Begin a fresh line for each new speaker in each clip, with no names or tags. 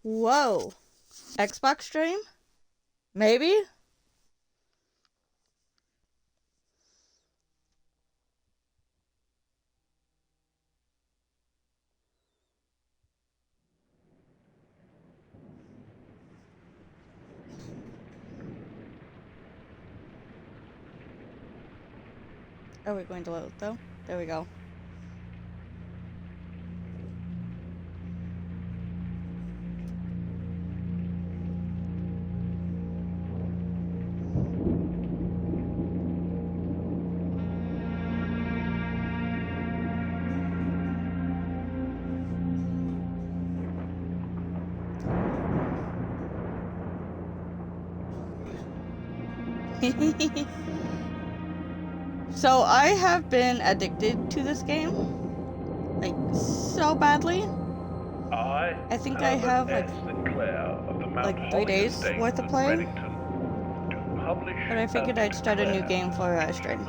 Whoa. Xbox stream? Maybe? Are we going to load though? There we go. So I have been addicted to this game, like so badly. I think I have like 3 days worth of playing. But I figured I'd start a new game for stream.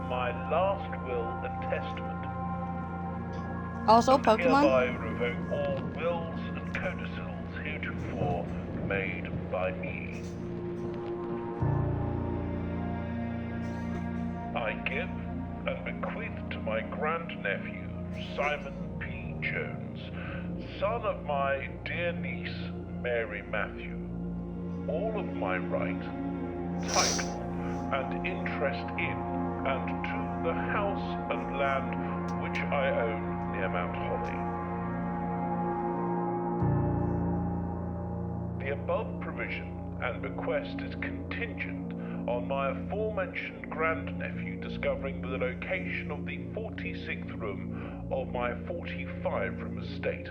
My last will and testament.
Also, Pokemon.
Hereby revoke all wills and codicils heretofore made by me. I give and bequeath to my grandnephew, Simon P. Jones, son of my dear niece, Mary Matthew, all of my right, title, and interest in and to the house and land which I own near Mount Holly. The above provision and bequest is contingent on my aforementioned grandnephew discovering the location of the 46th room of my 45-room estate.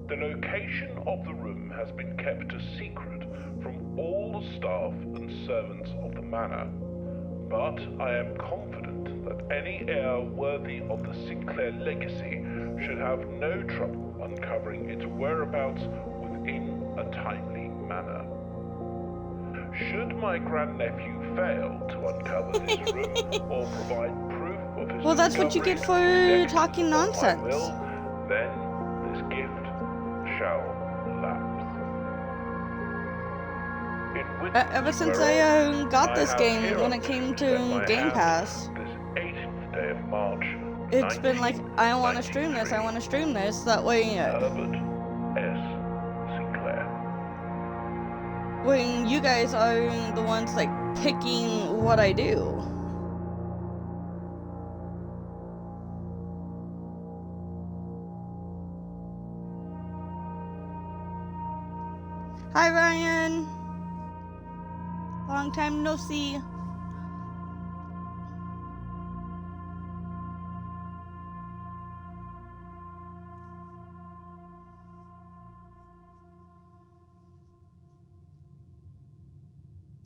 The location of the room has been kept a secret from all the staff and servants of the manor, but I am confident that any heir worthy of the Sinclair legacy should have no trouble uncovering its whereabouts within a timely manner. Should my grandnephew fail to uncover this room or provide proof of his
Well, that's what you get for talking nonsense.
Then this gift shall lapse.
Ever since I got this game, when it came to Game Pass,
this 18th day of March,
it's been like, I want to stream this, that way,
Herbert S. Sinclair.
when you guys are the ones, like, picking what I do. Hi, Ryan! Long time no see.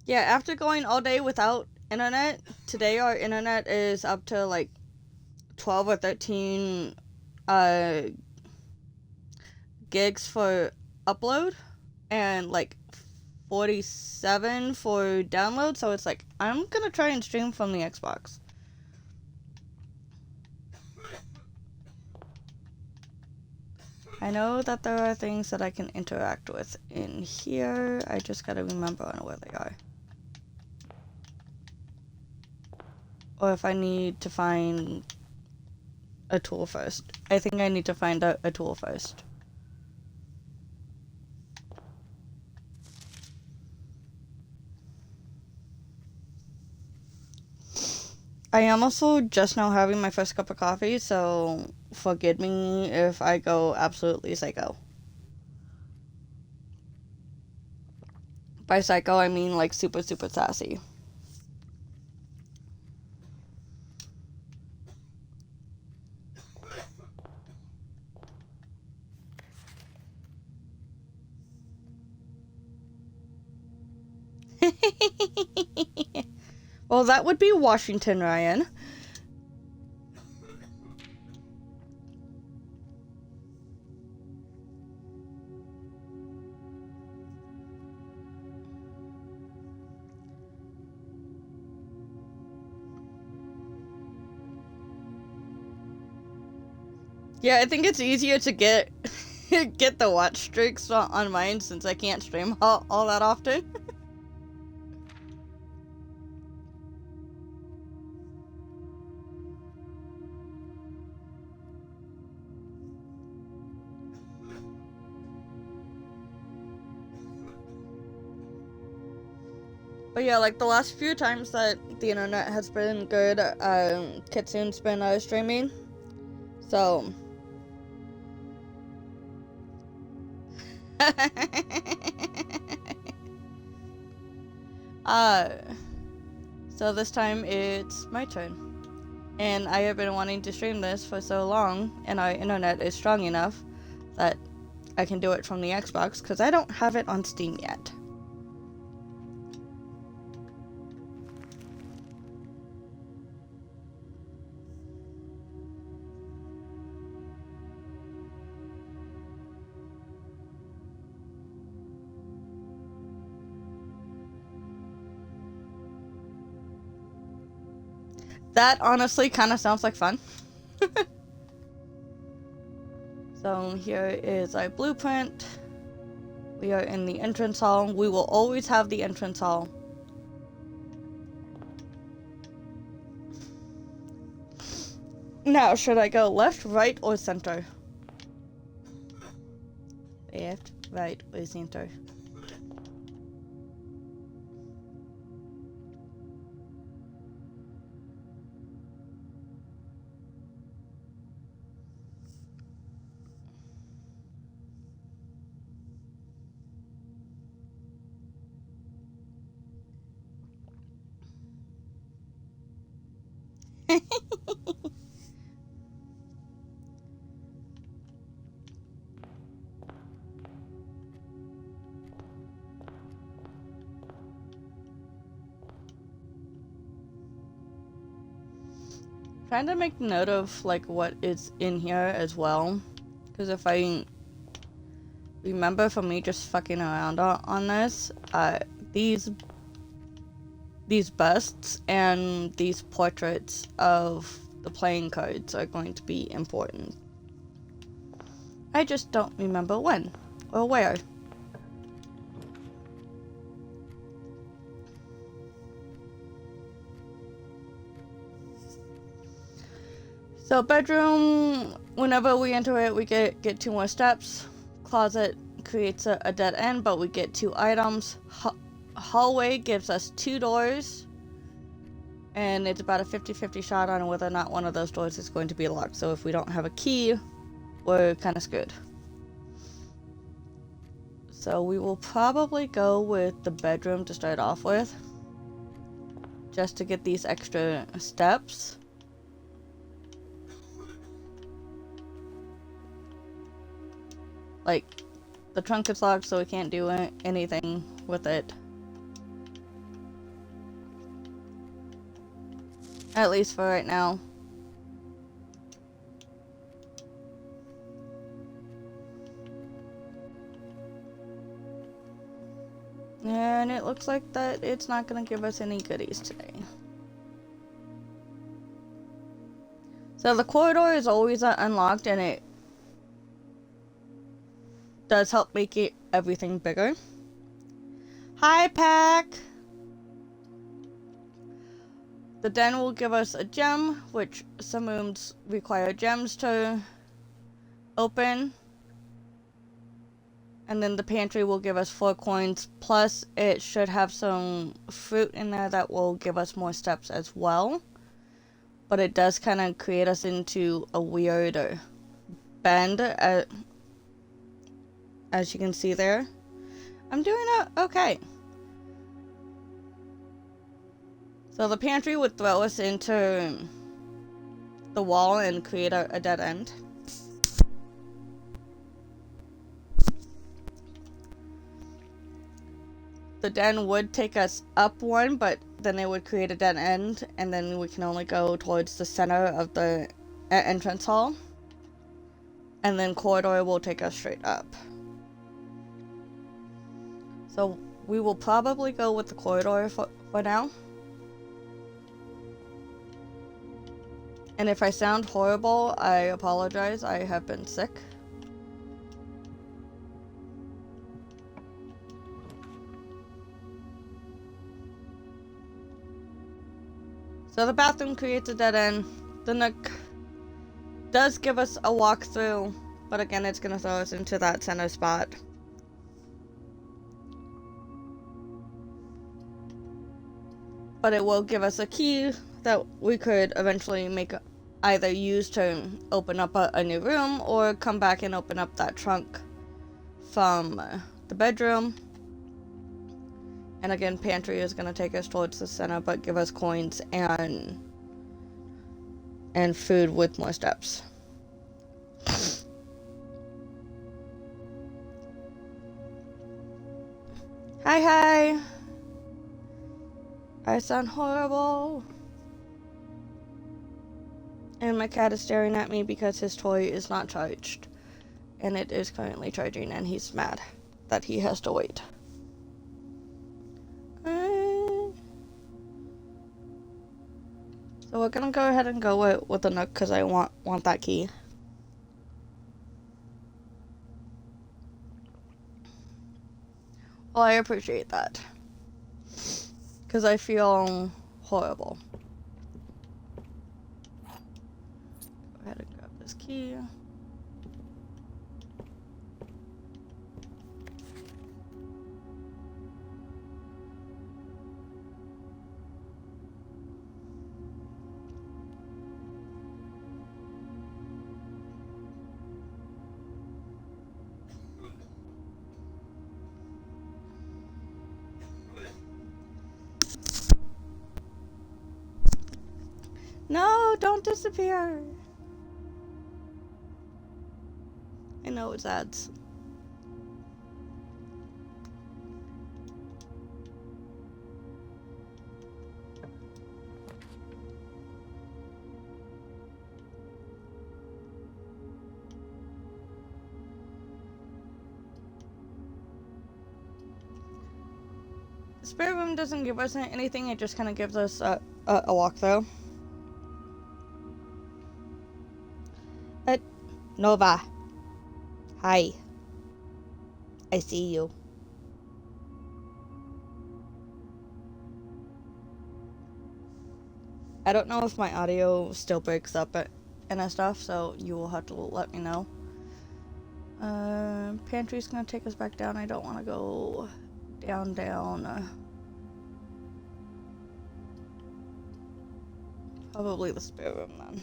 Yeah, after going all day without internet, today our internet is up to like 12 or 13 gigs for upload and like 47 for download, so it's like I'm gonna try and stream from the Xbox. I know that there are things that I can interact with in here. I just gotta remember on where they are. Or if I need to find a tool first. I think I need to find a tool first. I am also just now having my first cup of coffee, so forgive me if I go absolutely psycho. By psycho, I mean like super, super sassy. Well, that would be Washington, Ryan. Yeah, I think it's easier to get get the watch streaks on mine since I can't stream all that often. But yeah, like the last few times that the internet has been good, Kitsune's been streaming. So so this time it's my turn. And I have been wanting to stream this for so long, and our internet is strong enough that I can do it from the Xbox, because I don't have it on Steam yet. That honestly kind of sounds like fun. So here is our blueprint. We are in the entrance hall. We will always have the entrance hall. Now, should I go left, right, or center? Left, right, or center? Trying to make note of like what is in here as well, because if I remember from me just fucking around on this, these busts and these portraits of the playing cards are going to be important. I just don't remember when or where. So bedroom, whenever we enter it, we get 2 more steps. Closet creates a dead end, but we get 2 items. Hallway gives us 2 doors, and it's about a 50-50 shot on whether or not one of those doors is going to be locked. So if we don't have a key, we're kind of screwed. So we will probably go with the bedroom to start off with, just to get these extra steps. Like, the trunk is locked, so we can't do anything with it. At least for right now. And it looks like that it's not gonna give us any goodies today. So the corridor is always unlocked, and it does help make everything bigger. Hi, Pack! The den will give us a gem, which some rooms require gems to open. And then the pantry will give us 4 coins, plus it should have some fruit in there that will give us more steps as well. But it does kind of create us into a weird bend, as you can see there. I'm doing okay. So the pantry would throw us into the wall and create a dead end. The den would take us up 1, but then it would create a dead end, and then we can only go towards the center of the entrance hall. And then corridor will take us straight up. So we will probably go with the corridor for now. And if I sound horrible, I apologize. I have been sick. So the bathroom creates a dead end. The nook does give us a walkthrough, but again, it's going to throw us into that center spot. But it will give us a key that we could eventually make either use to open up a new room or come back and open up that trunk from the bedroom. And again, pantry is going to take us towards the center, but give us coins and food with more steps. Hi. I sound horrible. And my cat is staring at me because his toy is not charged. And it is currently charging, and he's mad that he has to wait. So we're gonna go ahead and go with the nook because I want that key. Well, I appreciate that. Because I feel horrible. Go ahead and grab this key. No, don't disappear. I know it's ads. The spare room doesn't give us anything, it just kind of gives us a walkthrough. Nova. Hi. I see you. I don't know if my audio still breaks up and stuff, so you will have to let me know. Pantry's gonna take us back down. I don't want to go down. Probably the spare room then.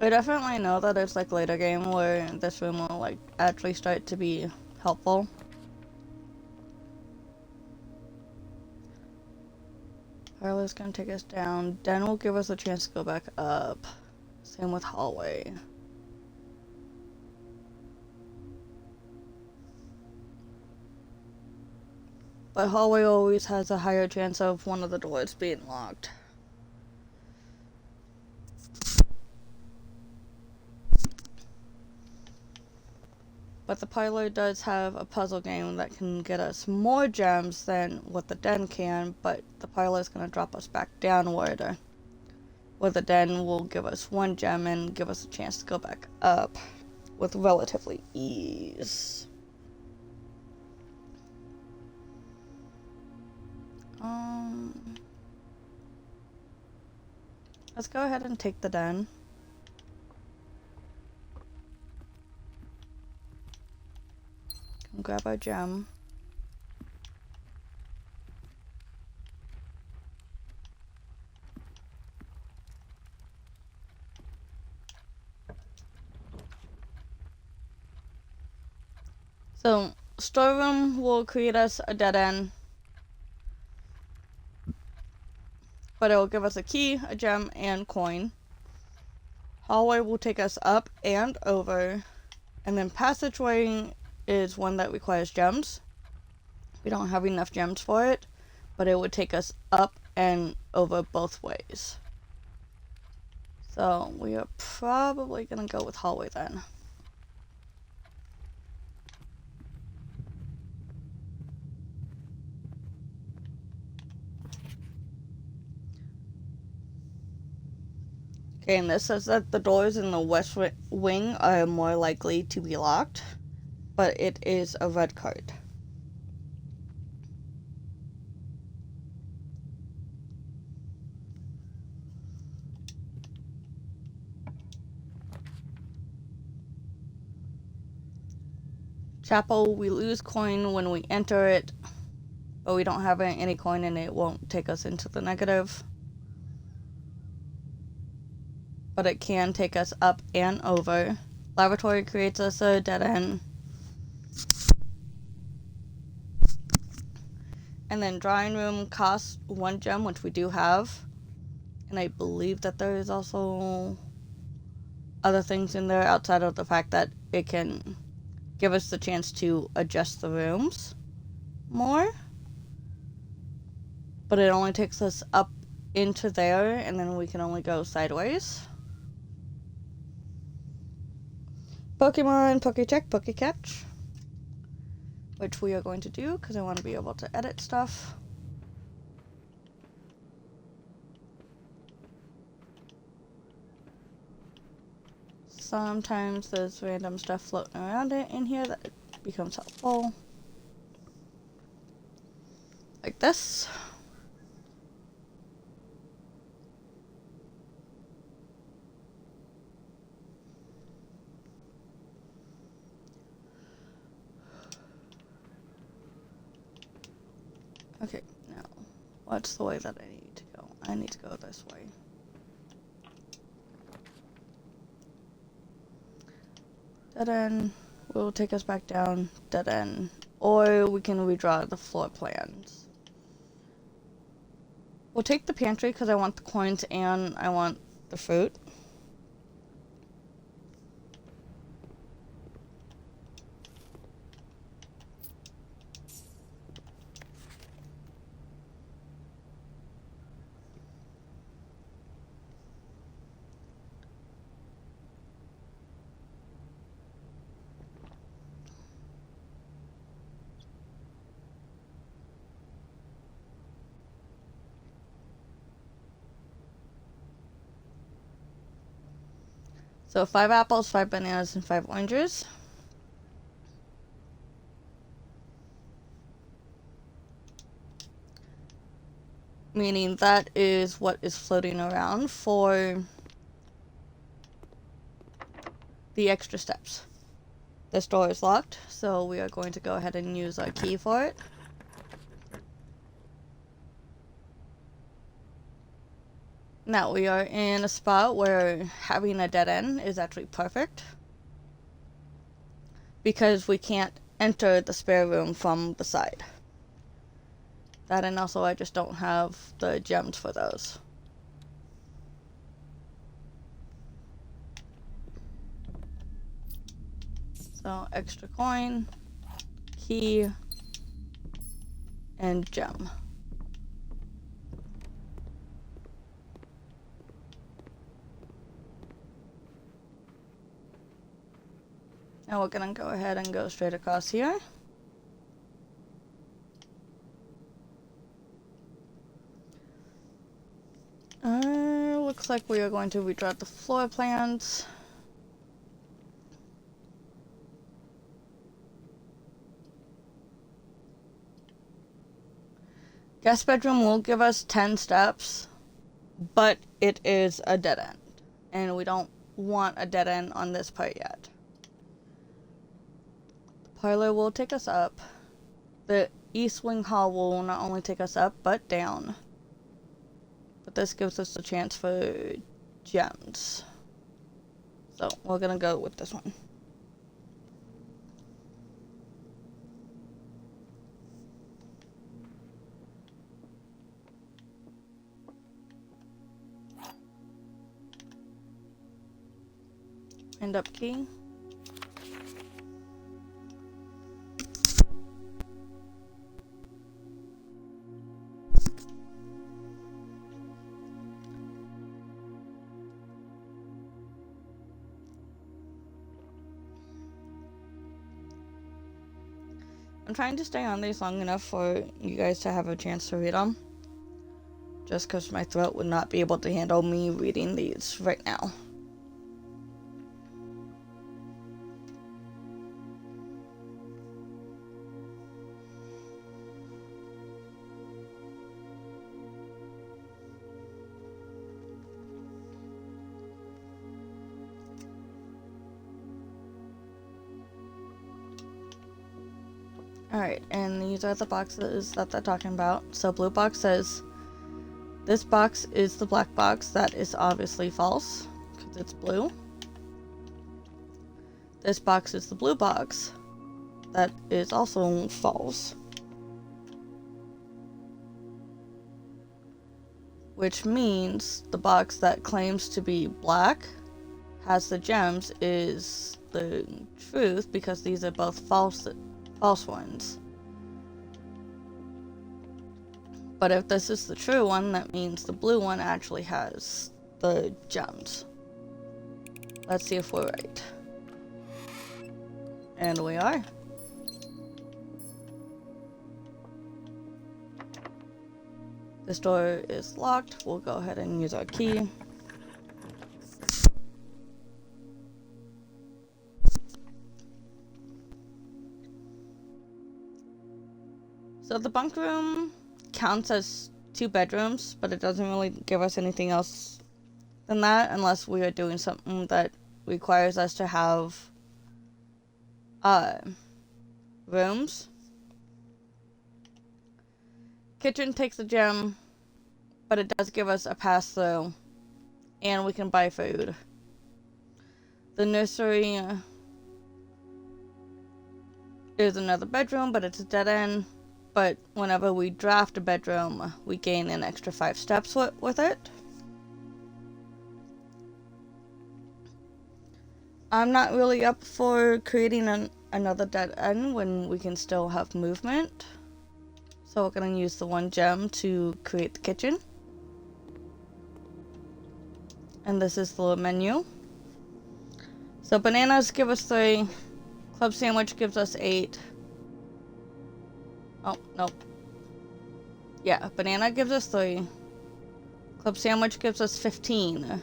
I definitely know that it's like later game where this room will like actually start to be helpful. Parlor's gonna take us down. Den will give us a chance to go back up. Same with hallway. But hallway always has a higher chance of one of the doors being locked. But the parlor does have a puzzle game that can get us more gems than what the den can, but the parlor is going to drop us back downward, where the den will give us 1 gem and give us a chance to go back up with relatively ease. Let's go ahead and take the den. Grab our gem. So, storeroom will create us a dead end. But it will give us a key, a gem, and coin. Hallway will take us up and over. And then passageway is one that requires gems. We don't have enough gems for it, but it would take us up and over both ways. So we are probably gonna go with hallway then. Okay, and this says that the doors in the west wing are more likely to be locked. but it is a red card. Chapel, we lose coin when we enter it, but we don't have any coin and it won't take us into the negative. But it can take us up and over. Laboratory creates us a dead end. And then drawing room costs 1 gem, which we do have. And I believe that there is also other things in there outside of the fact that it can give us the chance to adjust the rooms more. But it only takes us up into there, and then we can only go sideways. Pokemon, Pokecheck, Pokecatch, which we are going to do because I want to be able to edit stuff. Sometimes there's random stuff floating around it in here that becomes helpful. Like this. Okay, now, what's the way that I need to go? I need to go this way. Dead end will take us back down, dead end. Or we can redraw the floor plans. We'll take the pantry because I want the coins and I want the fruit. So 5 apples, 5 bananas, and 5 oranges. Meaning that is what is floating around for the extra steps. This door is locked, so we are going to go ahead and use our key for it. Now we are in a spot where having a dead end is actually perfect, because we can't enter the spare room from the side. That, and also I just don't have the gems for those. So extra coin, key, and gem. Now we're gonna go ahead and go straight across here. Looks like we are going to redraw the floor plans. Guest bedroom will give us 10 steps, but it is a dead end, and we don't want a dead end on this part yet. The parlor will take us up. The east wing hall will not only take us up, but down. But this gives us a chance for gems. So we're gonna go with this one. End up key. I'm trying to stay on these long enough for you guys to have a chance to read them. Just because my throat would not be able to handle me reading these right now. Alright, and these are the boxes that they're talking about. So blue box says, this box is the black box. That is obviously false, because it's blue. This box is the blue box. That is also false. Which means the box that claims to be black has the gems is the truth, because these are both false ones. But if this is the true one, that means the blue one actually has the gems. Let's see if we're right. And we are. This door is locked. We'll go ahead and use our key. So the bunk room counts as 2 bedrooms, but it doesn't really give us anything else than that unless we are doing something that requires us to have rooms. Kitchen takes a gem, but it does give us a pass-through, and we can buy food. The nursery is another bedroom, but it's a dead end. But whenever we draft a bedroom, we gain an extra 5 steps with it. I'm not really up for creating another dead end when we can still have movement. So we're going to use the 1 gem to create the kitchen. And this is the menu. So bananas give us 3. Club sandwich gives us 8. Oh, nope. Yeah, banana gives us 3. Club sandwich gives us 15.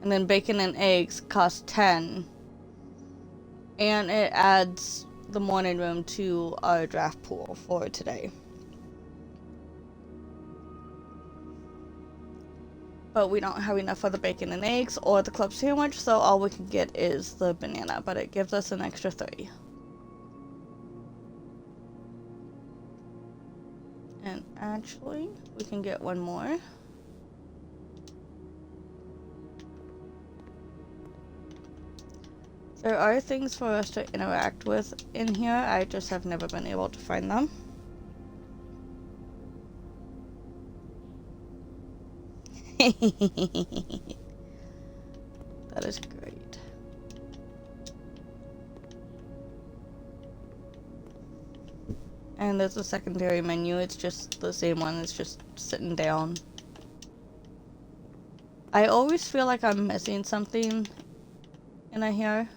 And then bacon and eggs cost 10. And it adds the morning room to our draft pool for today. But we don't have enough for the bacon and eggs or the club sandwich, so all we can get is the banana, but it gives us an extra 3. And actually, we can get 1 more. There are things for us to interact with in here, I just have never been able to find them. That is great. And there's a secondary menu, it's just the same one, it's just sitting down. I always feel like I'm missing something in here.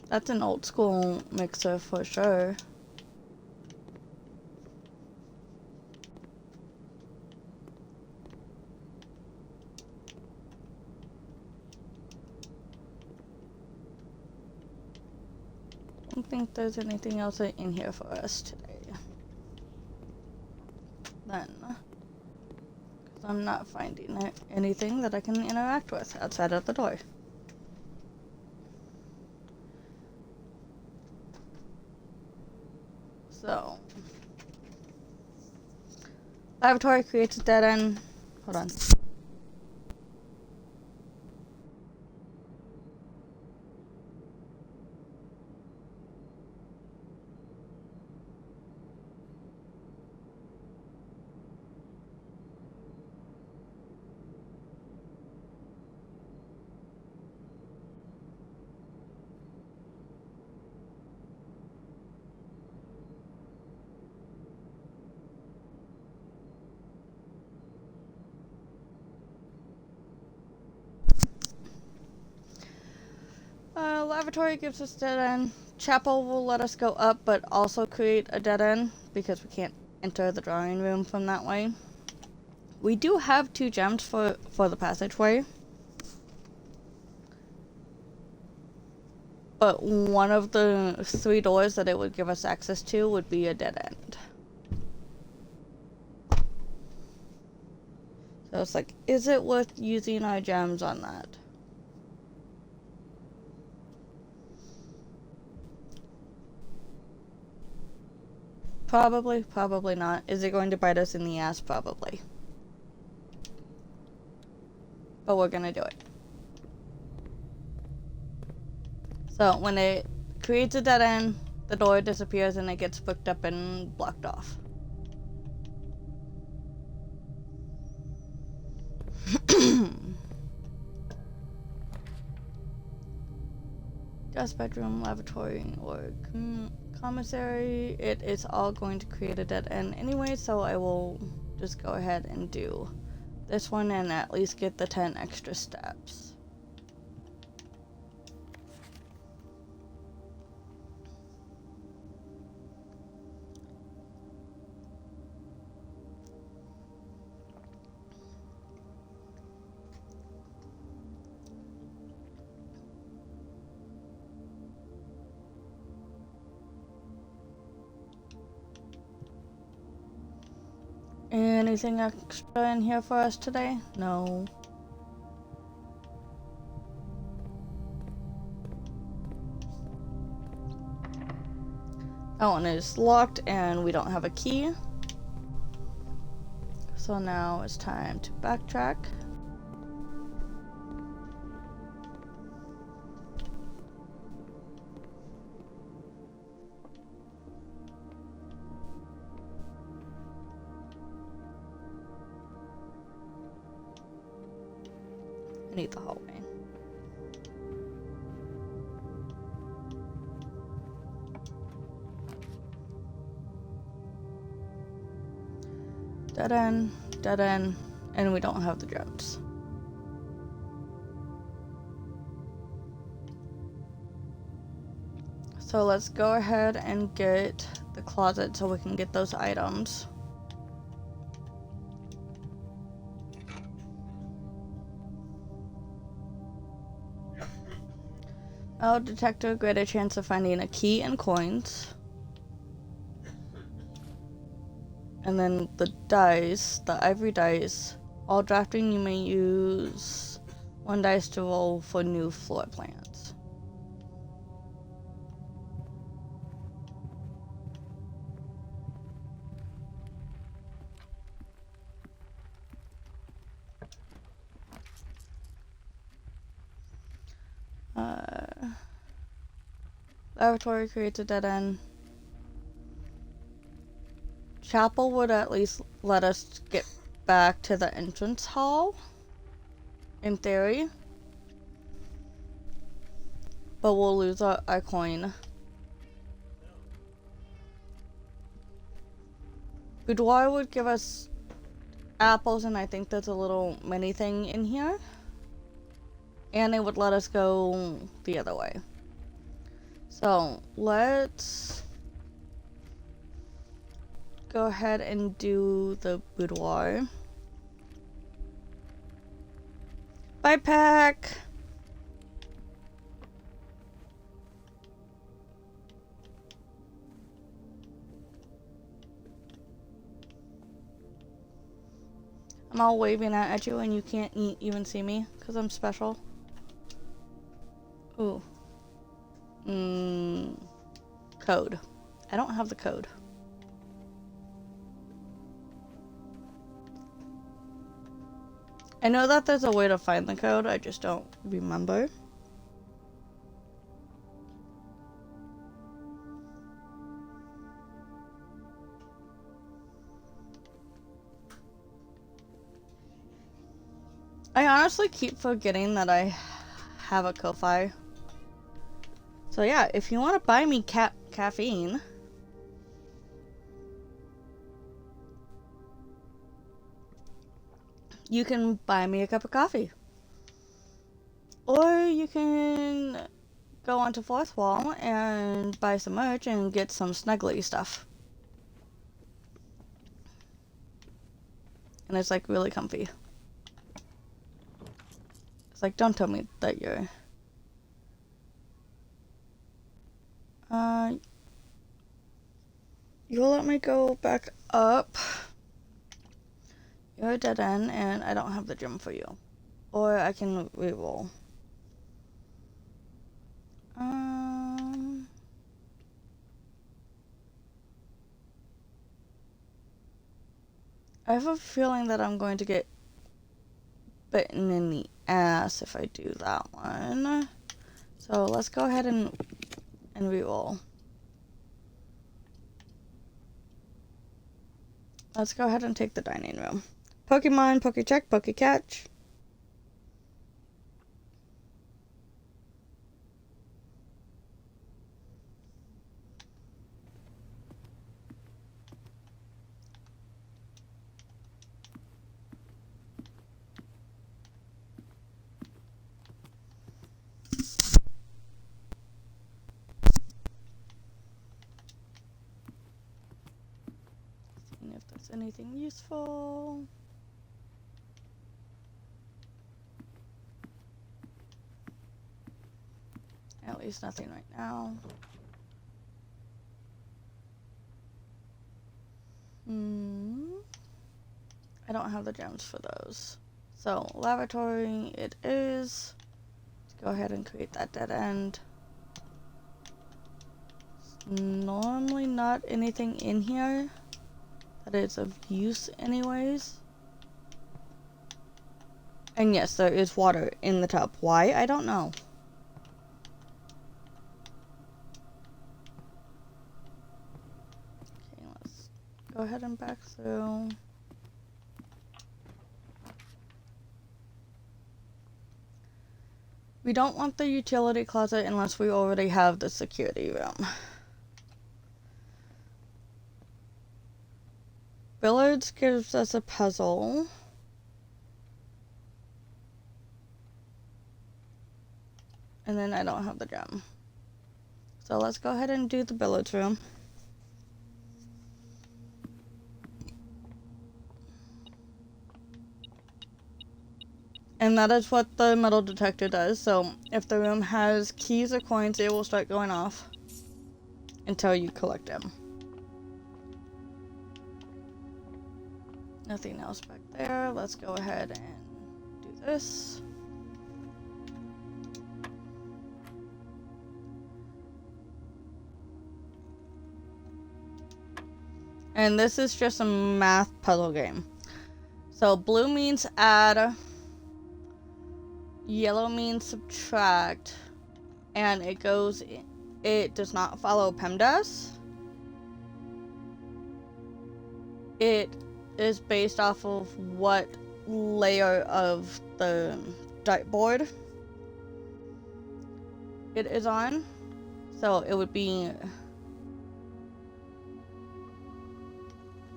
That's an old school mixer for sure. I don't think there's anything else in here for us today. Then, because I'm not finding anything that I can interact with outside of the door. So, laboratory creates a dead end. Hold on. Lavatory gives us dead end. Chapel will let us go up, but also create a dead end because we can't enter the drawing room from that way. We do have 2 gems for the passageway, but one of the 3 doors that it would give us access to would be a dead end. So it's like, is it worth using our gems on that? Probably, probably not. Is it going to bite us in the ass? Probably. But we're gonna do it. So when it creates a dead end, the door disappears and it gets booked up and blocked off. Guest bedroom, lavatory, or commissary. It is all going to create a dead end anyway, so I will just go ahead and do this one and at least get the 10 extra steps. Anything extra in here for us today? No. That one is locked and we don't have a key. So now it's time to backtrack. I need the hallway. Dead end, and we don't have the gems. So let's go ahead and get the closet so we can get those items. Metal detector, greater chance of finding a key and coins. And then the dice, the ivory dice. While drafting, you may use 1 dice to roll for new floor plans. Laboratory creates a dead end. Chapel would at least let us get back to the entrance hall, in theory. But we'll lose our coin. Boudoir would give us apples, and I think there's a little mini thing in here. And it would let us go the other way. So let's go ahead and do the boudoir. Bye, Pack! I'm all waving at you and you can't even see me because I'm special. Ooh. Code. I don't have the code. I know that there's a way to find the code, I just don't remember. I honestly keep forgetting that I have a Ko-Fi. So yeah, if you want to buy me caffeine, you can buy me a cup of coffee. Or you can go onto Fourth Wall and buy some merch and get some snuggly stuff. And it's like really comfy. It's like, don't tell me that you're You'll let me go back up. You're a dead end, and I don't have the gem for you. Or I can reroll. I have a feeling that I'm going to get bitten in the ass if I do that one. So let's go ahead and reroll. Let's go ahead and take the dining room. Pokemon, Pokecheck, Pokecatch. Seeing if there's anything useful. At least nothing right now. I don't have the gems for those. So, laboratory it is. Let's go ahead and create that dead end. There's normally not anything in here that is of use anyways. And yes, there is water in the tub. Why? I don't know. Okay, let's go ahead and back through. We don't want the utility closet unless we already have the security room. Billiards gives us a puzzle. And then I don't have the gem. So let's go ahead and do the billiards room. And that is what the metal detector does. So if the room has keys or coins, it will start going off until you collect them. Nothing else back there. Let's go ahead and do this. And this is just a math puzzle game. So blue means add, yellow means subtract, and it does not follow PEMDAS. It is based off of what layer of the dartboard it is on. So it would be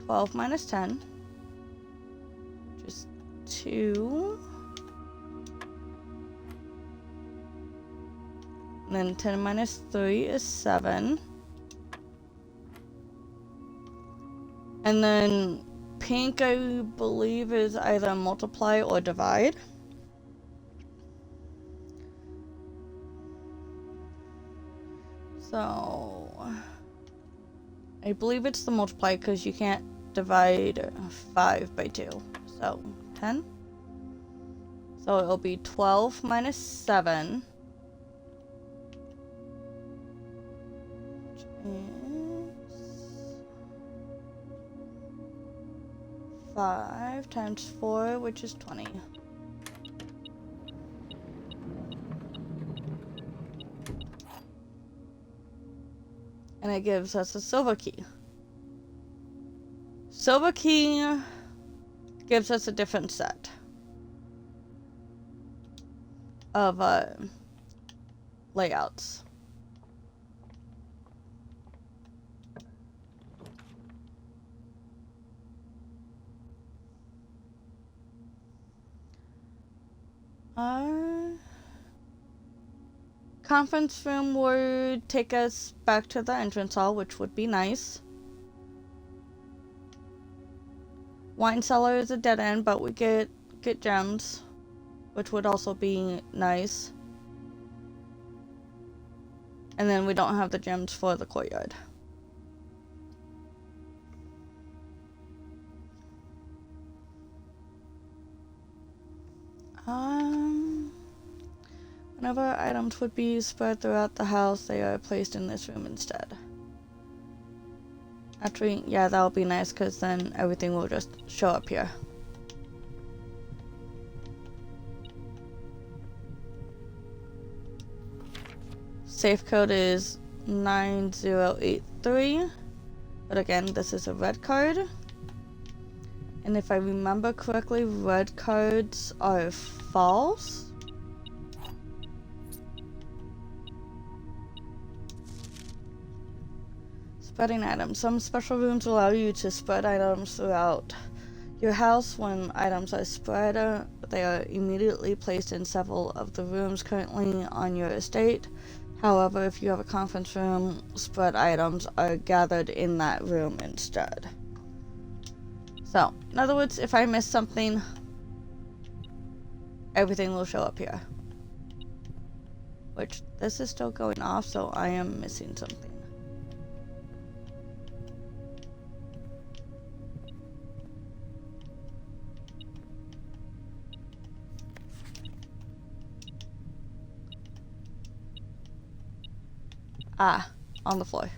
12 minus 10, just 2. And then 10 minus 3 is 7. And then pink, I believe, is either multiply or divide. So I believe it's the multiply because you can't divide 5 by 2. So 10. So it'll be 12 minus 7. Which is 5 times 4, which is 20. And it gives us a silver key. Silver key gives us a different set of layouts. Conference room would take us back to the entrance hall, which would be nice. Wine cellar is a dead end, but we get gems, which would also be nice. And then we don't have the gems for the courtyard. whenever items would be spread throughout the house, they are placed in this room instead. Actually, yeah, that'll be nice because then everything will just show up here. Safe code is 9083, but again, this is a red code. And if I remember correctly, red codes are false. Spreading items. Some special rooms allow you to spread items throughout your house. When items are spread, they are immediately placed in several of the rooms currently on your estate. However, if you have a conference room, spread items are gathered in that room instead. So, in other words, if I miss something, everything will show up here. Which, this is still going off, so I am missing something. Ah, on the floor.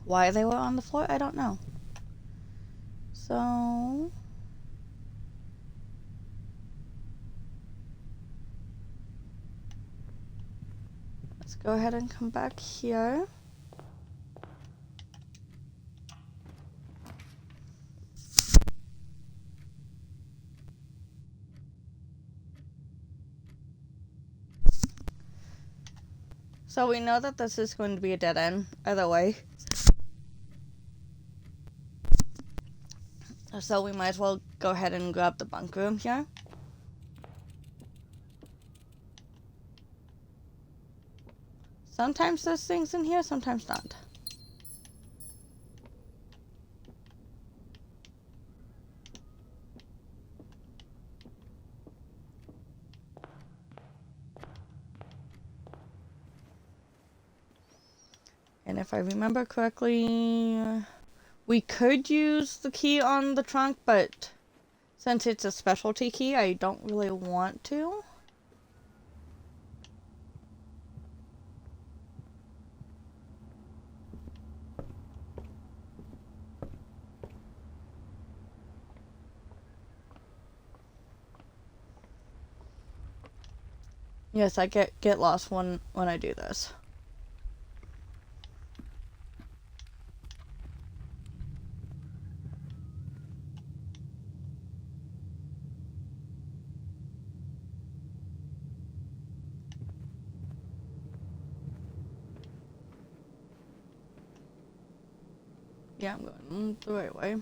Why they were on the floor, I don't know. So... let's go ahead and come back here. So we know that this is going to be a dead end, either way. So we might as well go ahead and grab the bunk room here. Sometimes there's things in here, sometimes not. And if I remember correctly, we could use the key on the trunk, but since it's a specialty key, I don't really want to. Yes, I get lost when I do this. Yeah, I'm going the right way.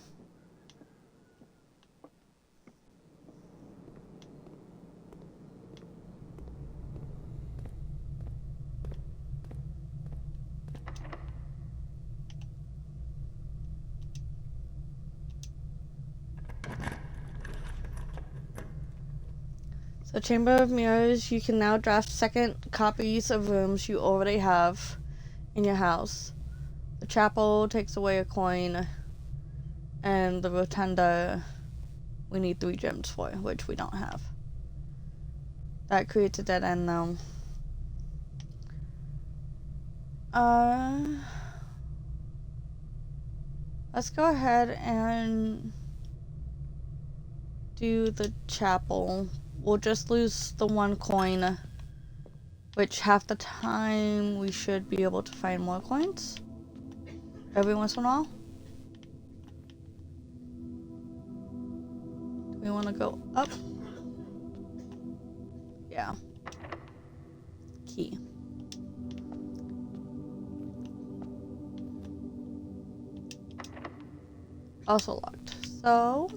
So Chamber of Mirrors, you can now draft second copies of rooms you already have in your house. The chapel takes away a coin, and the rotunda we need 3 gems for, which we don't have. That creates a dead end though. Let's go ahead and do the chapel. We'll just lose the 1 coin, which half the time we should be able to find more coins every once in a while. Do we want to go up? Yeah. Key. Also locked. So,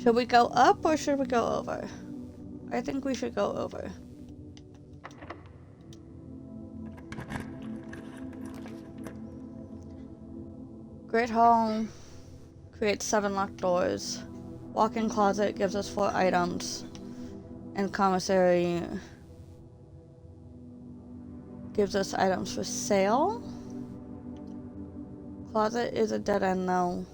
should we go up or should we go over? I think we should go over. Great Hall creates 7 locked doors. Walk-in closet gives us 4 items. And commissary gives us items for sale. Closet is a dead end though.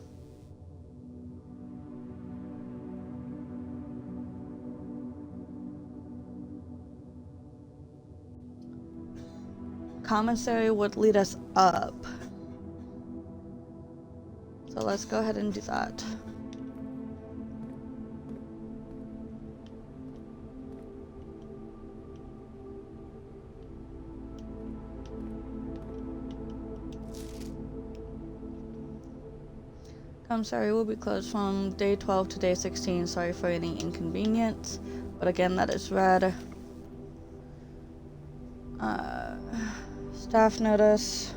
commissary would lead us up. So let's go ahead and do that. Commissary will be closed from day 12 to day 16. Sorry for any inconvenience. But again, that is red. Staff notice.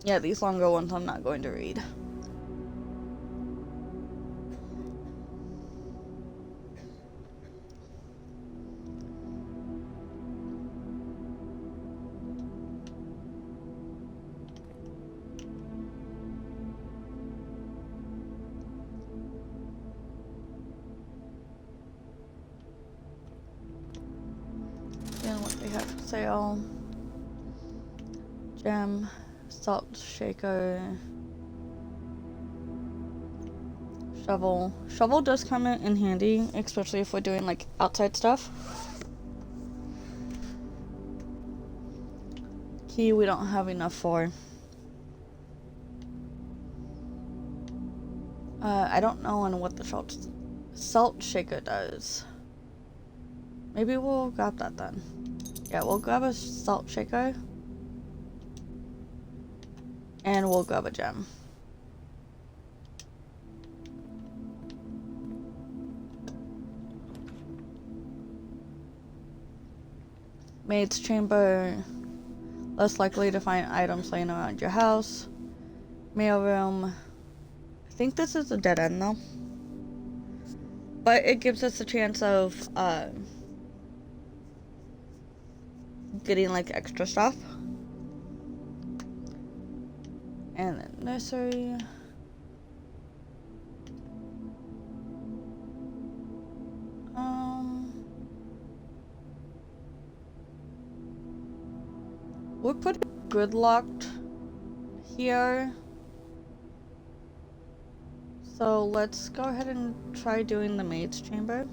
Yeah, these longer ones I'm not going to read. And what they have for sale. Gem, salt shaker, shovel. Shovel does come in handy, especially if we're doing like outside stuff. Key we don't have enough for. I don't know on what the salt shaker does. Maybe we'll grab that then. Yeah, we'll grab a salt shaker. And we'll grab a gem. Maid's chamber. Less likely to find items laying around your house. Mail room. I think this is a dead end though. But it gives us a chance of getting like extra stuff. And then nursery. We're pretty gridlocked here. So let's go ahead and try doing the maid's chamber.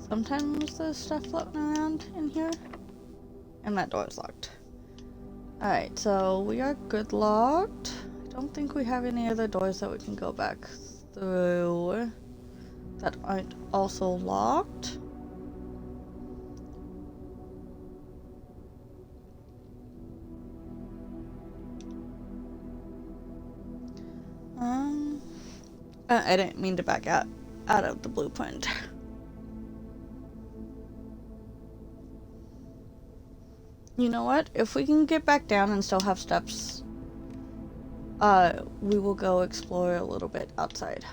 Sometimes there's stuff floating around in here. And that door is locked. Alright, so we are good locked. I don't think we have any other doors that we can go back through that aren't also locked. I didn't mean to back out of the blueprint. You know what? If we can get back down and still have steps, we will go explore a little bit outside.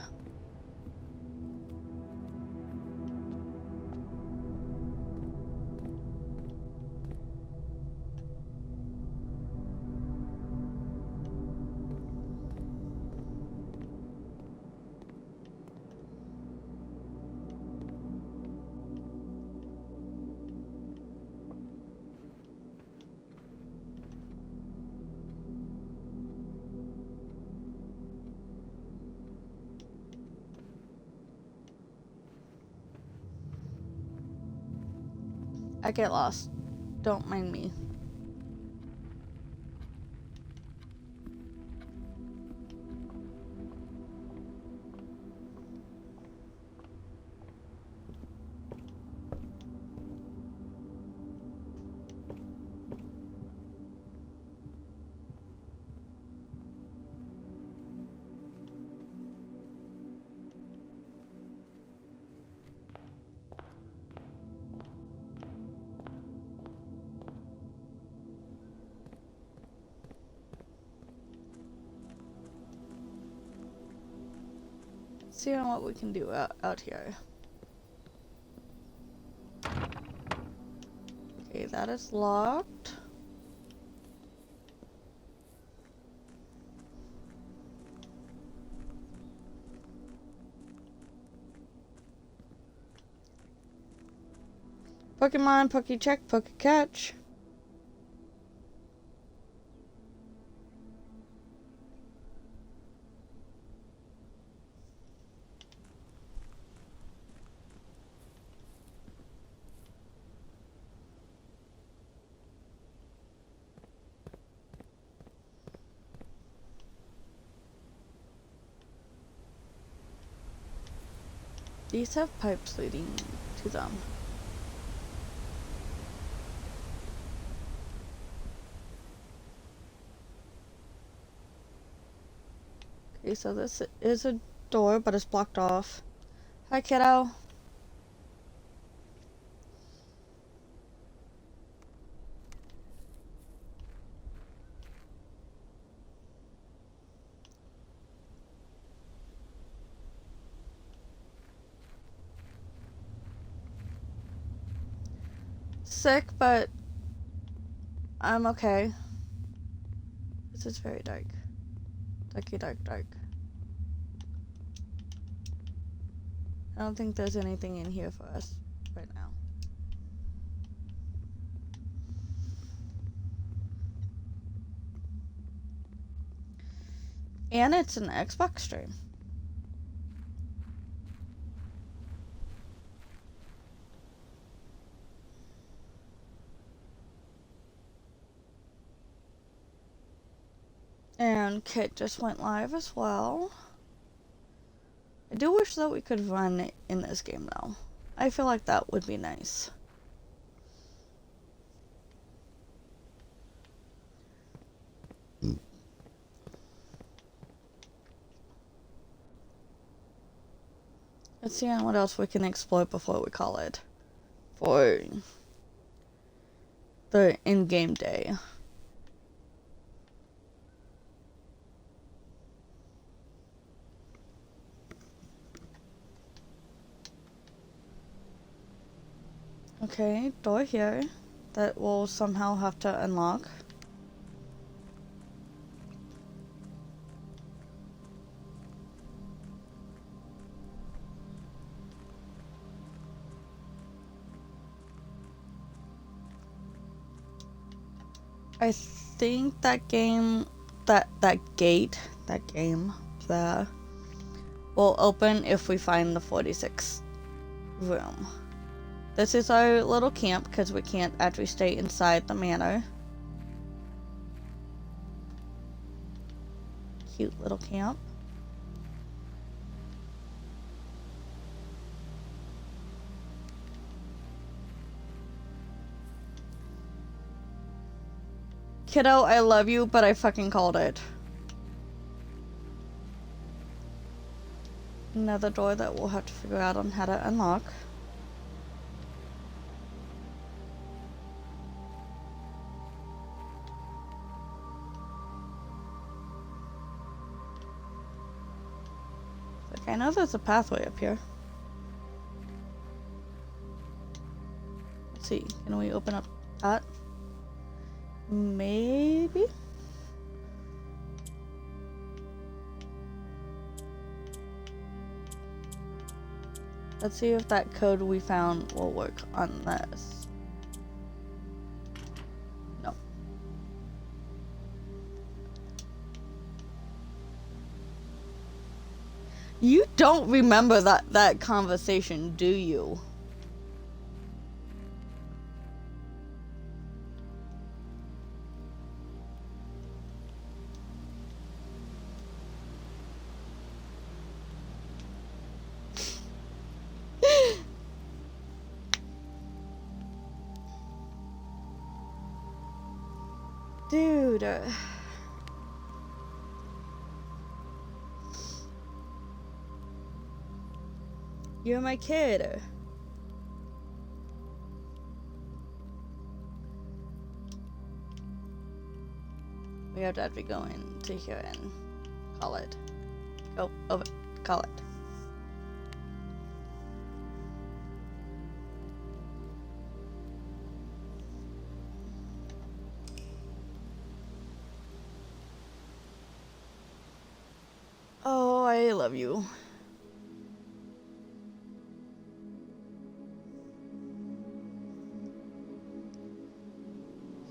I get lost. Don't mind me. Let's see what we can do out here. Okay, that is locked. Pokemon, Pokecheck, Pokecatch. These have pipes leading to them. Okay, so this is a door, but it's blocked off. Hi, kiddo. Sick, but I'm okay. This is very dark. Darky, dark, dark. I don't think there's anything in here for us right now. And it's an Xbox stream. And Kit just went live as well. I do wish that we could run in this game though. I feel like that would be nice. Let's see what else we can explore before we call it for the in-game day. Okay, door here that we'll somehow have to unlock. I think that game, that gate there will open if we find the 46th room. This is our little camp because we can't actually stay inside the manor. Cute little camp. Kiddo, I love you, but I fucking called it. Another door that we'll have to figure out on how to unlock. I know there's a pathway up here. Let's see, can we open up that? Maybe? Let's see if that code we found will work on this. No. You don't remember that conversation, do you? Dude. You're my kid. We have to actually go into here and call it. Go over. Call it. why I love you.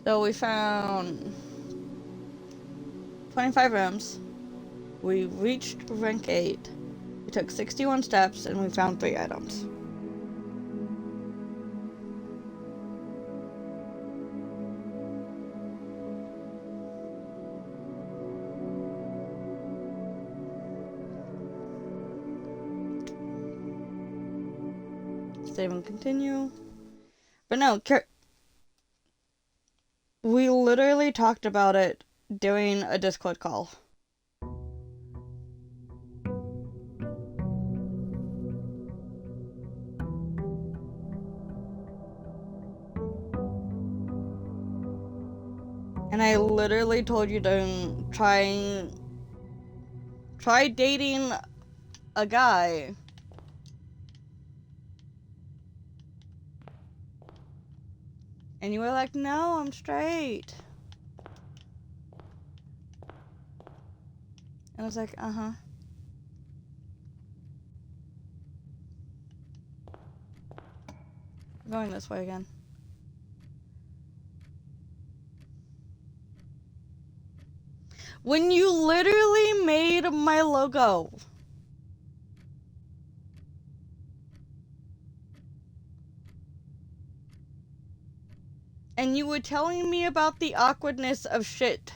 So we found 25 rooms. We reached rank 8. We took 61 steps and we found 3 items. Save and continue. But no, we literally talked about it during a Discord call. And I literally told you to try dating a guy. And you were like, no, I'm straight. And I was like, uh-huh. We're going this way again. When you literally made my logo. And you were telling me about the awkwardness of shit.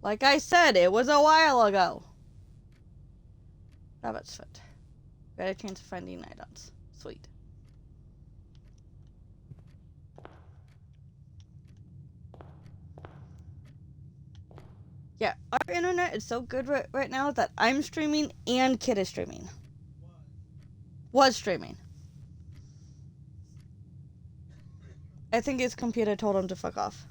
Like I said, it was a while ago. Rabbit's foot. Got a chance of finding items. Sweet. Yeah, our internet is so good right now that I'm streaming and Kid is streaming. Was streaming. I think his computer told him to fuck off.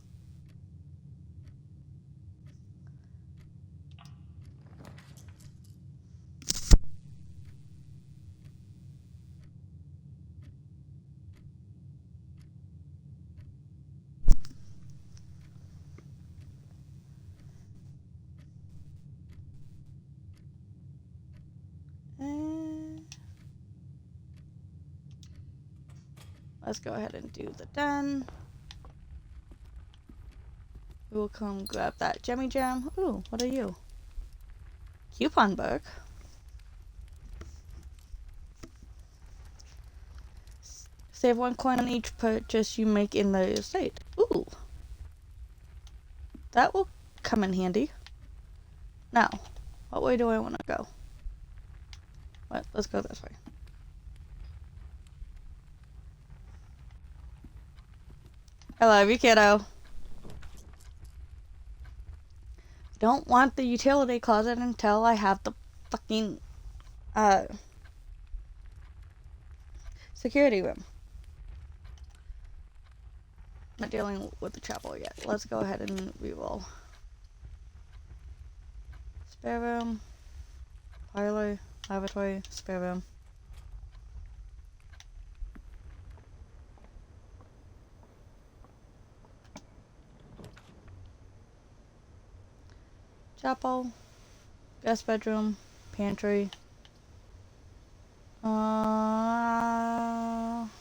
Let's go ahead and do the den. We will come grab that Jemmy Jam. Ooh, what are you? Coupon book. Save 1 coin on each purchase you make in the estate. Ooh. That will come in handy. Now, what way do I want to go? What? Let's go this way. I love you, kiddo. Don't want the utility closet until I have the fucking security room. Not dealing with the chapel yet. Let's go ahead and reroll. Spare room, parlor, lavatory, spare room. Chapel, guest bedroom, pantry. Well,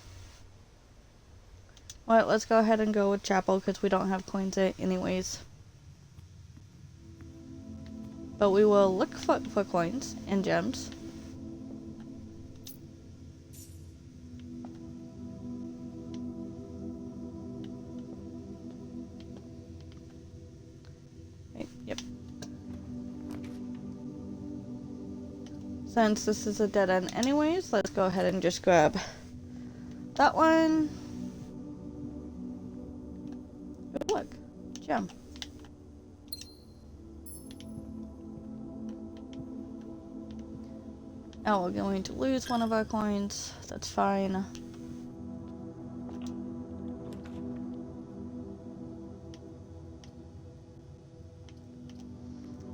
let's go ahead and go with chapel because we don't have coins anyways. But we will look for coins and gems. Yep. Since this is a dead end anyways, let's go ahead and just grab that one. Oh, look, gem. Now we're going to lose one of our coins. That's fine.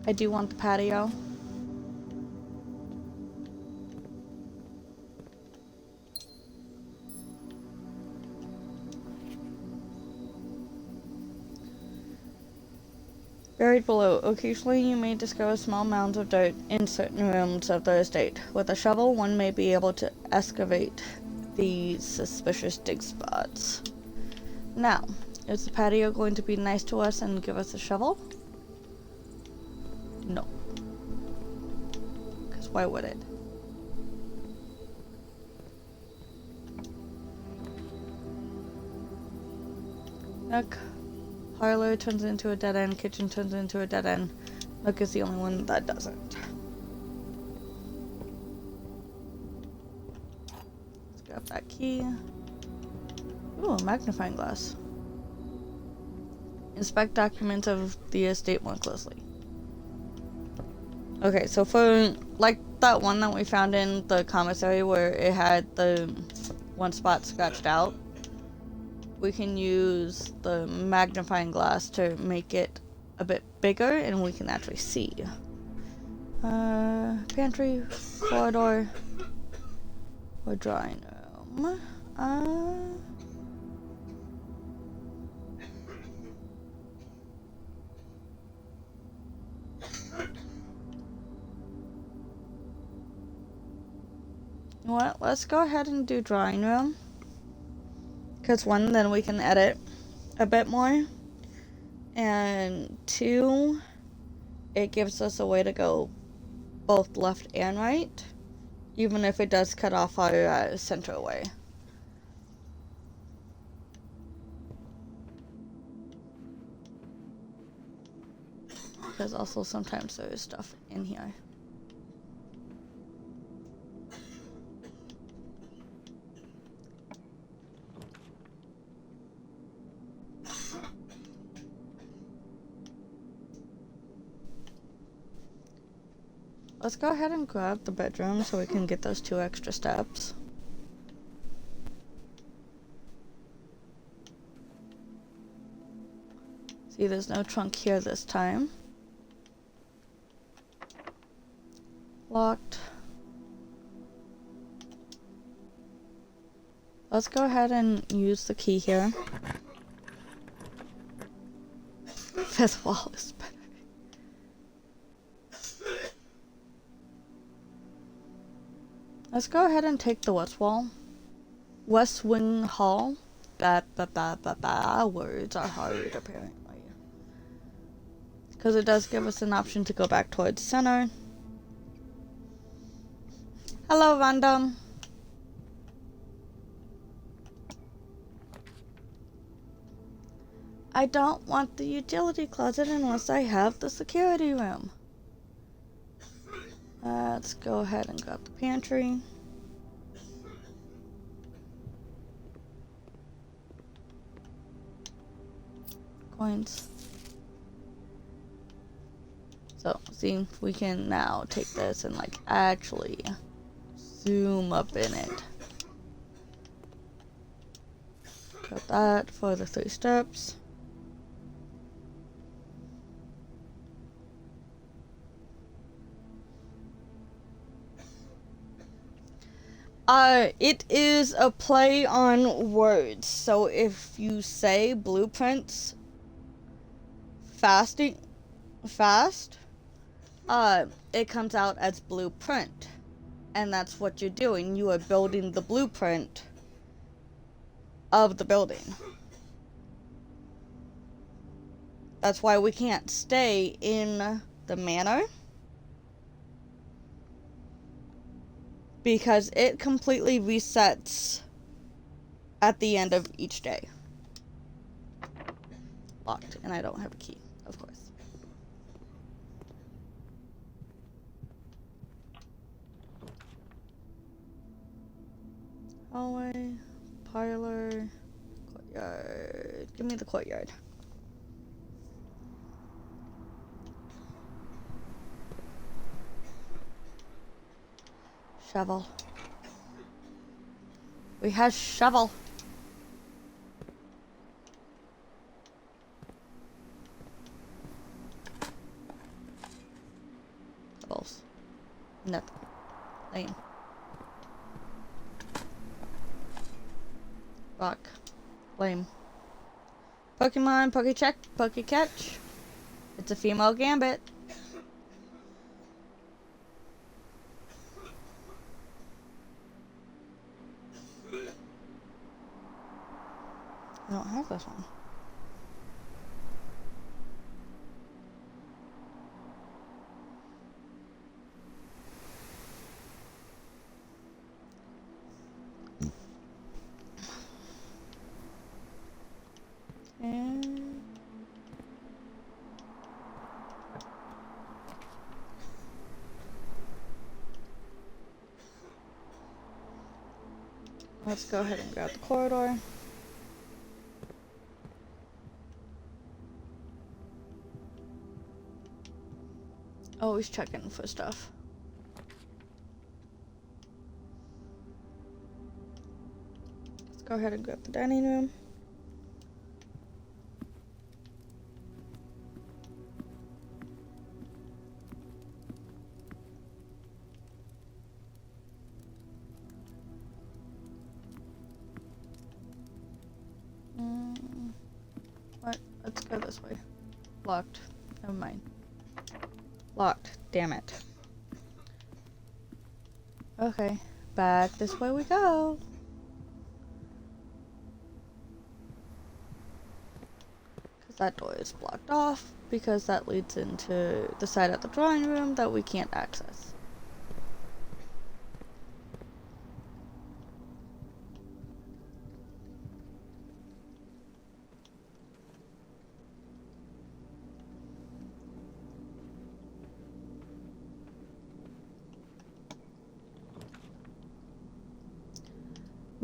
I do want the patio. Buried below. Occasionally you may discover small mounds of dirt in certain rooms of the estate. With a shovel, one may be able to excavate these suspicious dig spots. Now, is the patio going to be nice to us and give us a shovel? No. Because why would it? Nook. Parlor turns into a dead end. Kitchen turns into a dead end. Nook is the only one that doesn't. Let's grab that key. Ooh, a magnifying glass. Inspect documents of the estate more closely. Okay, so for like that one that we found in the commissary where it had the one spot scratched out, we can use the magnifying glass to make it a bit bigger and we can actually see. Pantry, corridor, or drawing room. You know what? Let's go ahead and do drawing room. Because one, then we can edit a bit more. And two, it gives us a way to go both left and right. Even if it does cut off our center way. Because also sometimes there is stuff in here. Let's go ahead and grab the bedroom so we can get those 2 extra steps. See, there's no trunk here this time. Locked. Let's go ahead and use the key here. Fifth wall is better. Let's go ahead and take the west wall. West Wing Hall. Words are hard, apparently. Because it does give us an option to go back towards center. Hello, Random. I don't want the utility closet unless I have the security room. Let's go ahead and grab the pantry. Coins. So, see, if we can now take this and like actually zoom up in it. Got that for the 3 steps. It is a play on words. So if you say blueprints fast, it comes out as blueprint. And that's what you're doing. You are building the blueprint of the building. That's why we can't stay in the manor. Because it completely resets at the end of each day. Locked, and I don't have a key, of course. Hallway, parlor, courtyard. Give me the courtyard. Shovel. We have shovel. Shovels. Nope. Lane. Rock. Flame. Pokemon, Pokecheck, Pokecatch. It's a female Gambit. I don't have this one. And let's go ahead and grab the corridor. Always checking for stuff. Let's go ahead and grab the dining room. What? Let's go this way. Locked. Never mind. Locked. Damn it. Okay. Back this way we go. Because that door is blocked off. Because that leads into the side of the drawing room that we can't access.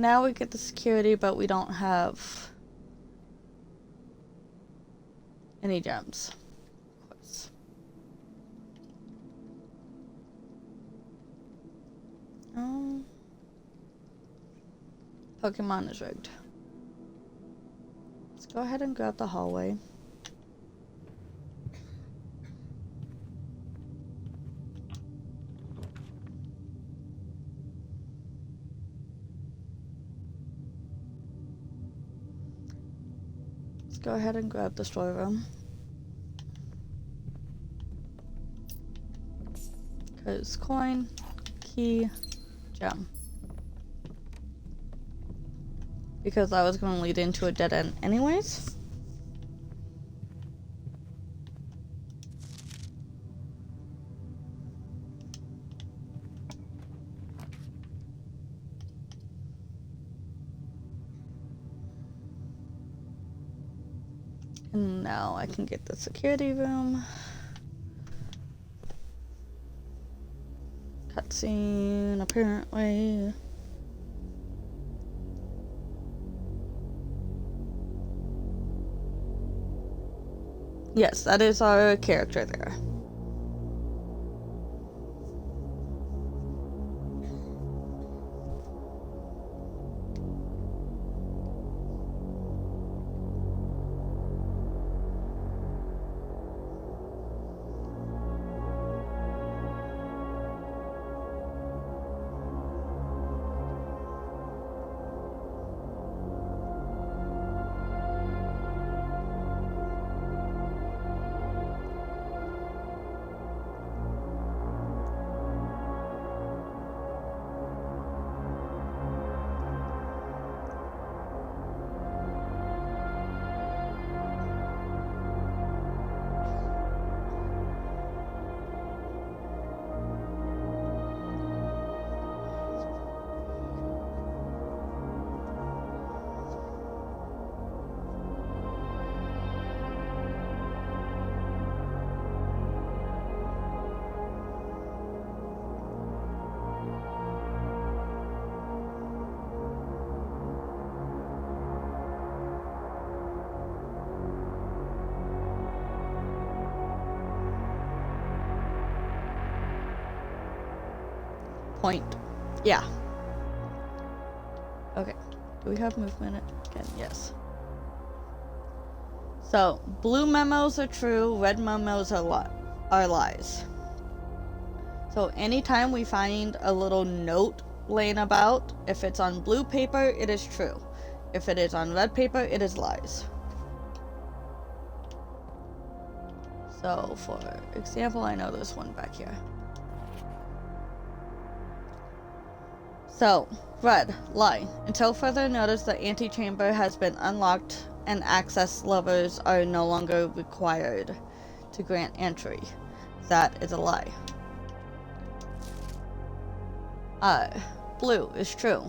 Now we get the security, but we don't have any gems. Of course. Pokemon is rigged. Let's go ahead and grab the hallway. Go ahead and grab the storeroom. Because coin, key, gem. Because I was going to lead into a dead end anyways. And now I can get the security room. Cutscene, apparently. Yes, that is our character there. Point. Yeah. Okay. Do we have movement again? Yes. So, blue memos are true, red memos are lies. So, anytime we find a little note laying about, if it's on blue paper, it is true. If it is on red paper, it is lies. So, for example, I know there's one back here. So, red, lie. Until further notice, the antechamber has been unlocked and access levers are no longer required to grant entry. That is a lie. Blue is true.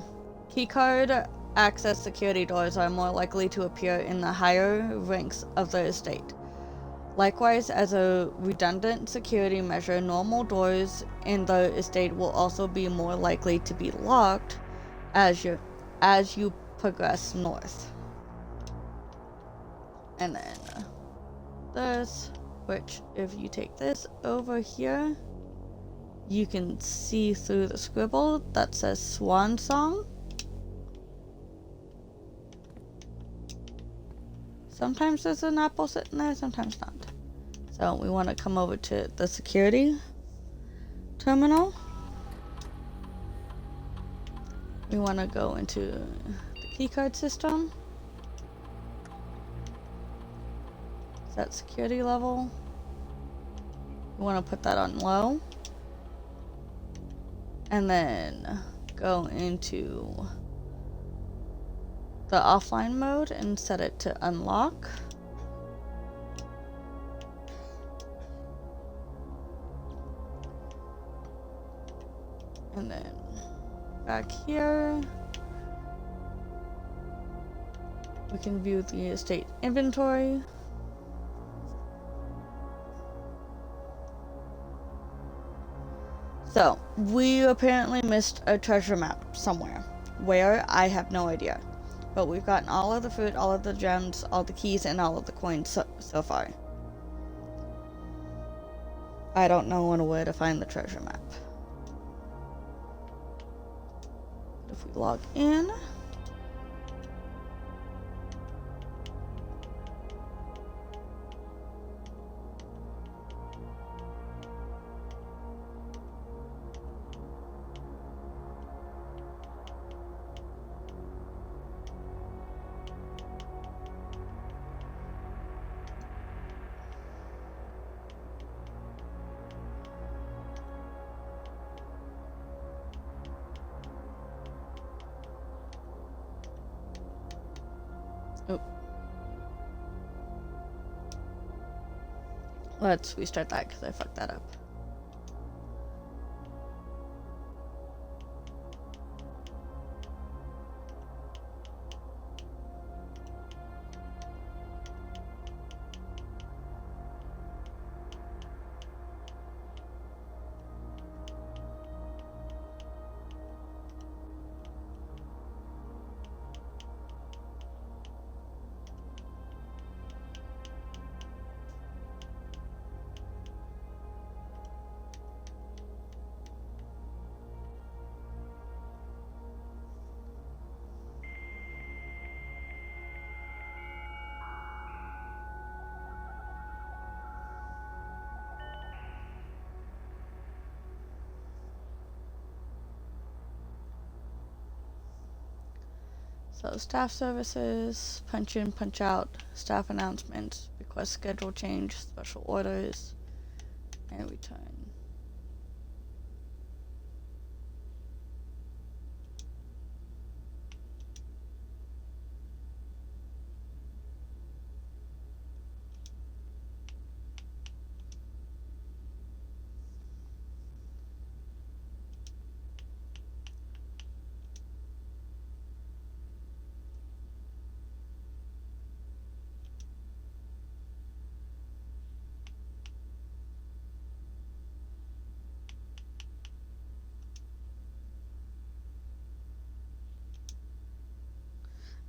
Keycard access security doors are more likely to appear in the higher ranks of the estate. Likewise, as a redundant security measure, normal doors in the estate will also be more likely to be locked as you progress north. And then this, which if you take this over here, you can see through the scribble that says Swan Song. Sometimes there's an apple sitting there, sometimes not. So we want to come over to the security terminal. We want to go into the keycard system. Set security level. We want to put that on low. And then go into the offline mode and set it to unlock. And then back here, we can view the estate inventory. So, we apparently missed a treasure map somewhere. Where? I have no idea. But we've gotten all of the fruit, all of the gems, all the keys, and all of the coins so far. I don't know where to find the treasure map. If we log in, let's restart that because I fucked that up. So staff services, punch in, punch out, staff announcements, request schedule change, special orders, and return.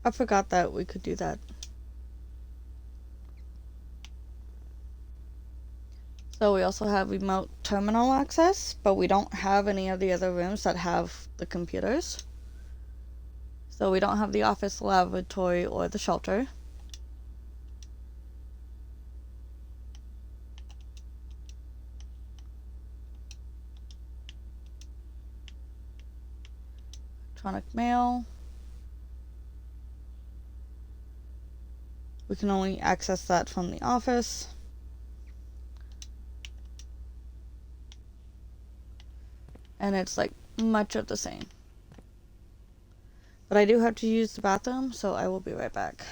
I forgot that we could do that. So we also have remote terminal access, but we don't have any of the other rooms that have the computers. So we don't have the office, laboratory, or the shelter. Electronic mail. We can only access that from the office. and it's like much of the same. But I do have to use the bathroom, so I will be right back.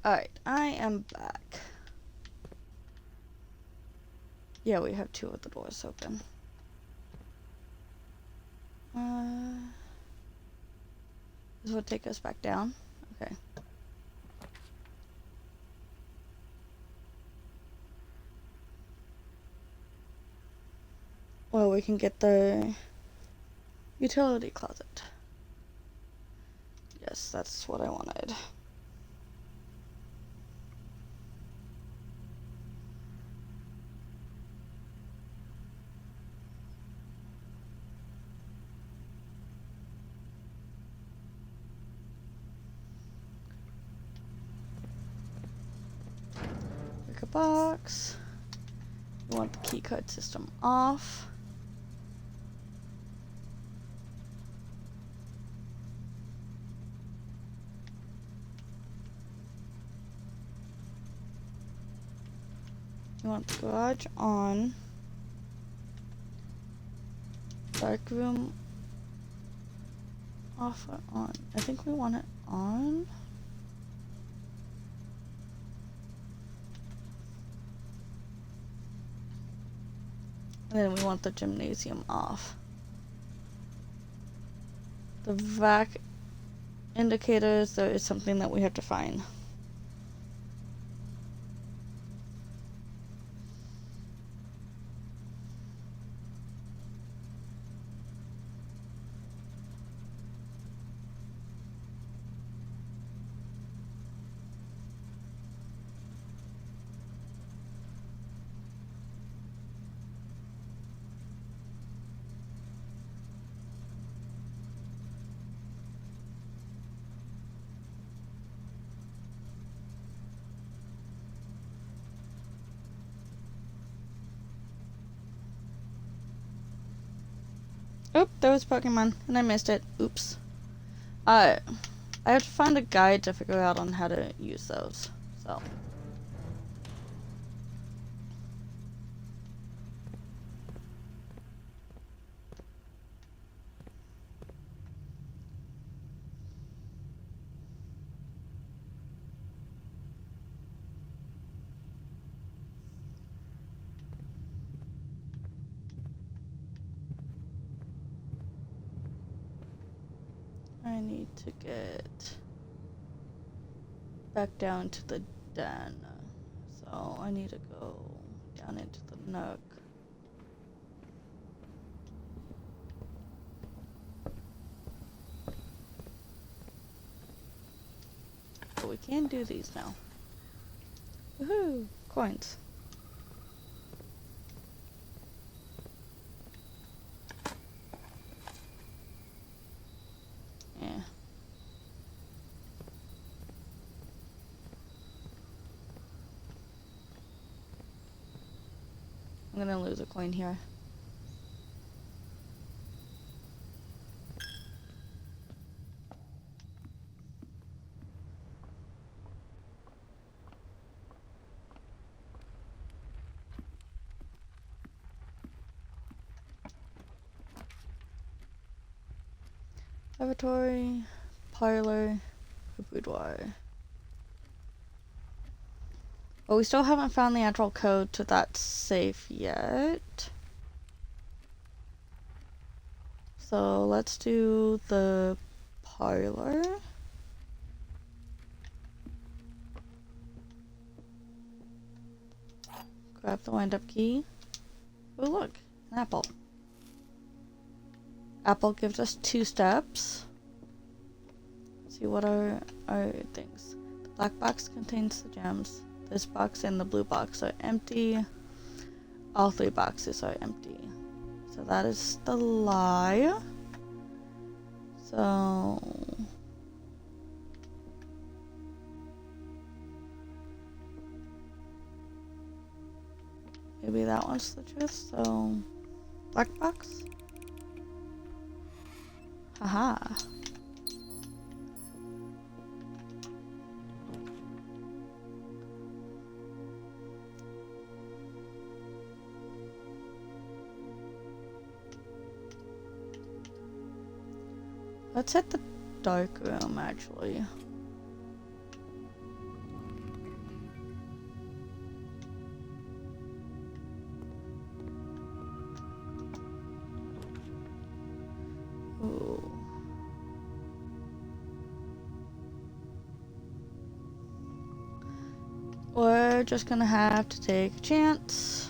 Alright, I am back. Yeah, we have two of the doors open. This will take us back down. Okay. Well, we can get the utility closet. Yes, that's what I wanted. box. We want the keycard system off. We want the garage on. Dark room off or on? I think we want it on. And then we want the gymnasium off. The vac indicators, there is something that we have to find. Oop, there was Pokemon, and I missed it. Oops. I have to find a guide to figure out on how to use those, so. I need to get back down to the den. So I need to go down into the nook. But we can do these now. Woohoo! Coins. Yeah. I'm gonna lose a coin here. Lavatory, parlor, boudoir. But we still haven't found the actual code to that safe yet. So let's do the parlor. Grab the wind-up key. Oh look, an apple. Apple gives us 2 steps. Let's see, what are our things? The black box contains the gems. This box and the blue box are empty. All 3 boxes are empty. So that is the lie. So maybe that one's the truth. So black box. Haha. Let's hit the dark room, actually. Ooh. We're just gonna have to take a chance.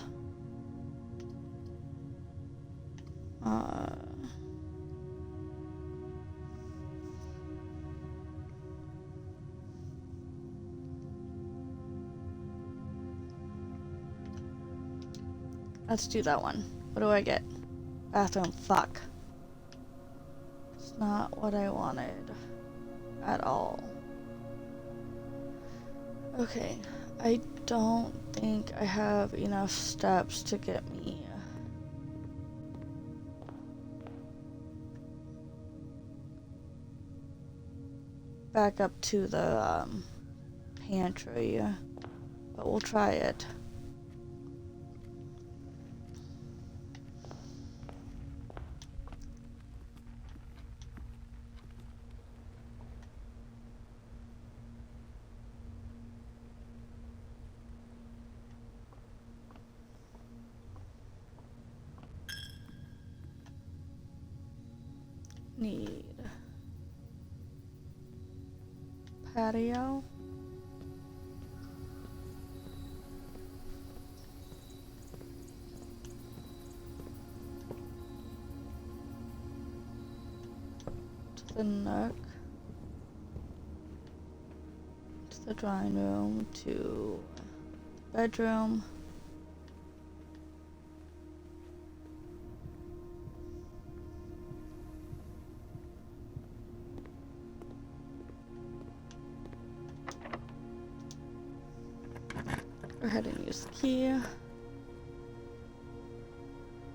Let's do that one. What do I get? Bathroom. Fuck. It's not what I wanted at all. Okay. I don't think I have enough steps to get me back up to the pantry, but we'll try it. Need patio. To the nook. To the drawing room. To the bedroom. Go ahead and use the key.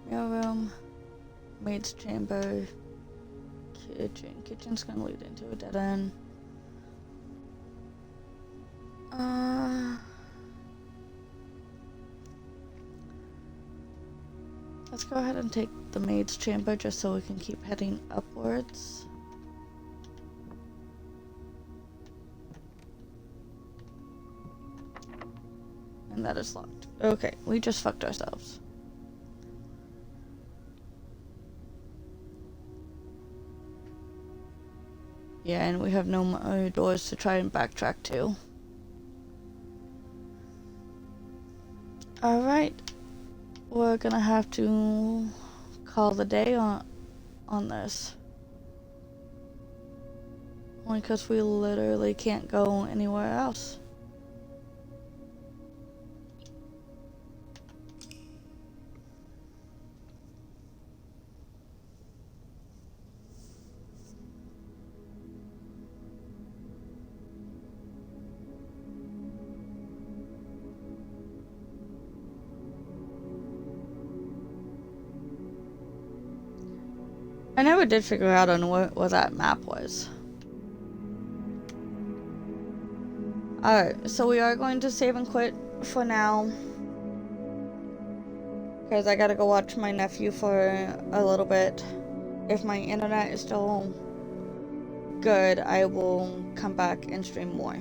Mail room, maid's chamber, kitchen. Kitchen's gonna lead into a dead end. Let's go ahead and take the maid's chamber just so we can keep heading upwards. And that is locked. Okay, we just fucked ourselves. Yeah, and we have no more doors to try and backtrack to. Alright. We're gonna have to call the day on this. Only because we literally can't go anywhere else. I never did figure out on what that map was. Alright, so we are going to save and quit for now. Because I gotta go watch my nephew for a little bit. If my internet is still good, I will come back and stream more.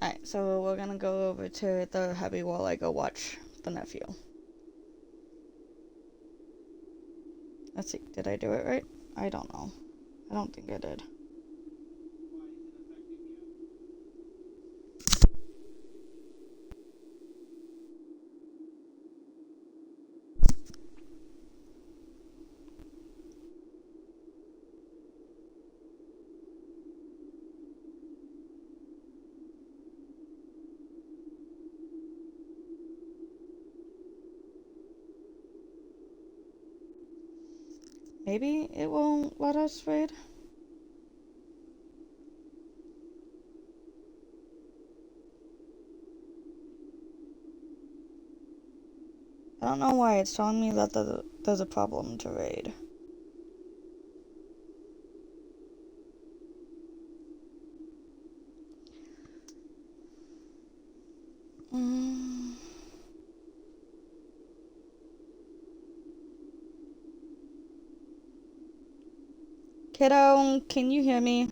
Alright, so we're gonna go over to the hubby while I go watch the nephew. Let's see, did I do it right? I don't know. I don't think I did. Maybe it won't let us raid? I don't know why it's telling me that there's a problem to raid. Kiddo, can you hear me?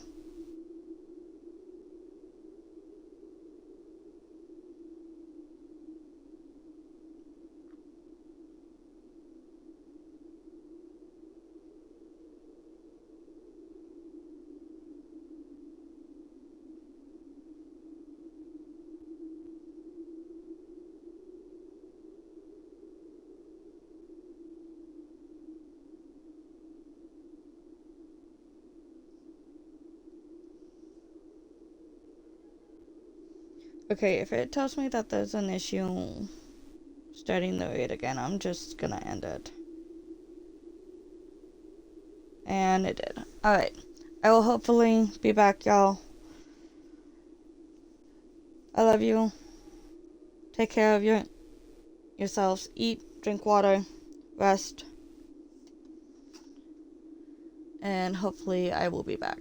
Okay, if it tells me that there's an issue starting the raid again, I'm just gonna end it. And it did. Alright. I will hopefully be back, y'all. I love you. Take care of yourselves. Eat, drink water, rest. And hopefully I will be back.